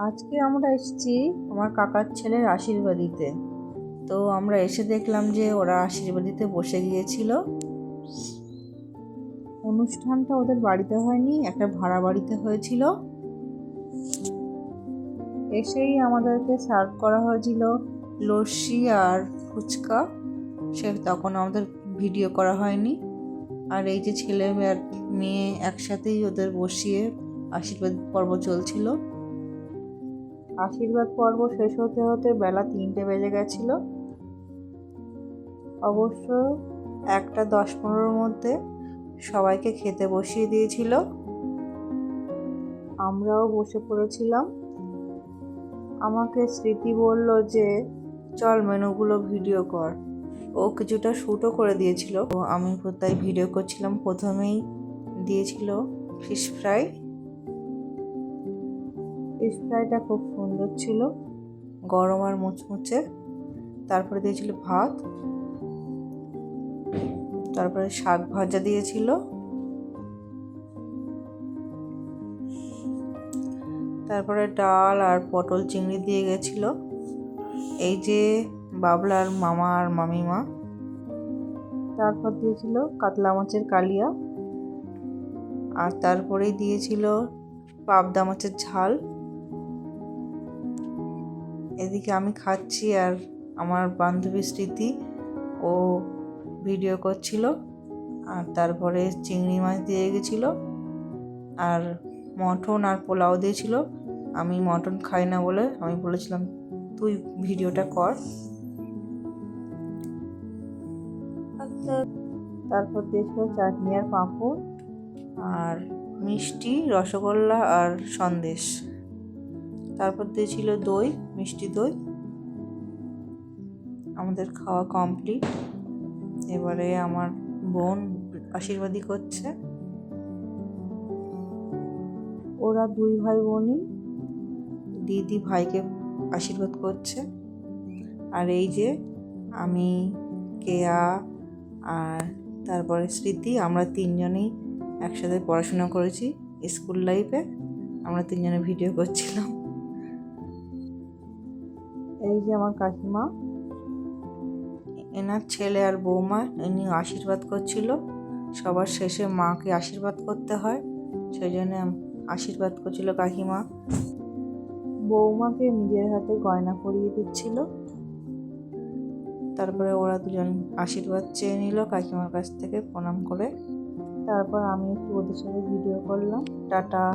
আজকে আমরা এসেছি আমার কাকার ছেলের আশীর্বাদিতে। তো আমরা এসে দেখলাম যে ওরা আশীর্বাদিতে বসে গিয়েছিল। অনুষ্ঠানটা ওদের বাড়িতে হয়নি, একটা ভাড়া বাড়িতে হয়েছিল। এসেই আমাদেরকে সার্ভ করা হয়েছিল লস্যি আর ফুচকা। তখন আমাদের ভিডিও করা হয়নি। আর এই যে ছেলে আর মেয়ে একসাথেই ওদের বসিয়ে আশীর্বাদ পর্ব চলছিল। আশীর্বাদ পর্ব শেষ হতে হতে বেলা 3টে বেজে গেছিল। অবশ্য 1:10-15 মধ্যে সবাইকে খেতে বসিয়ে দিয়েছিল। আমরাও বসে পড়েছিলাম। আমাকে স্মৃতি বলল যে চল মেনুগুলো ভিডিও কর। ও কিছুটা শ্যুটও করে দিয়েছিল। আমি তাই ভিডিও করছিলাম। প্রথমেই দিয়েছিল ফিশ ফ্রাই। ফিশ ফ্রাইটা খুব সুন্দর ছিল, গরম আর মুচমুচে। তারপরে দিয়েছিল ভাত, তারপরে শাক ভাজা দিয়েছিল, তারপরে ডাল আর পটল চিংড়ি দিয়ে গেছিল। এই যে বাবলার মামা আর মামিমা। তারপর দিয়েছিল কাতলা মাছের কালিয়া, আর তারপরেই দিয়েছিল পাবদা মাছের ঝাল। এদিকে আমি খাচ্ছি আর আমার বান্ধবী স্মৃতি ও ভিডিও করছিল। আর তারপরে চিংড়ি মাছ দিয়ে গেছিল, আর মটন আর পোলাও দিয়েছিল। আমি মটন খাই না বলে আমি বলেছিলাম তুই ভিডিওটা কর। তারপর দিয়েছিল চাটনি আর পাঁপড়, আর মিষ্টি, রসগোল্লা আর সন্দেশ। তারপর দিয়েছিল দই, মিষ্টি দই। আমাদের খাওয়া কমপ্লিট। এবারে আমার বোন আশীর্বাদী করছে। ওরা 2 ভাই বোনই দিদি ভাইকে আশীর্বাদ করছে। আর এই যে আমি, কেয়া আর তারপরে স্মৃতি, আমরা 3জনেই একসাথে পড়াশোনা করেছি স্কুল লাইফে। আমরা 3জনে ভিডিও করছিলাম। এই যে আমার কাকিমা, এনার ছেলে আর বৌমা, ইনি আশীর্বাদ করছিল। সবার শেষে মাকে আশীর্বাদ করতে হয়, সেই জন্য আশীর্বাদ করছিল কাকিমা। বৌমাকে নিজের হাতে গয়না পরিয়ে দিচ্ছিল। তারপরে ওরা দুজন আশীর্বাদ চেয়ে নিল কাকিমার কাছ থেকে প্রণাম করে। তারপর আমি একটু ওদের সাথে ভিডিও করলাম। টাটা।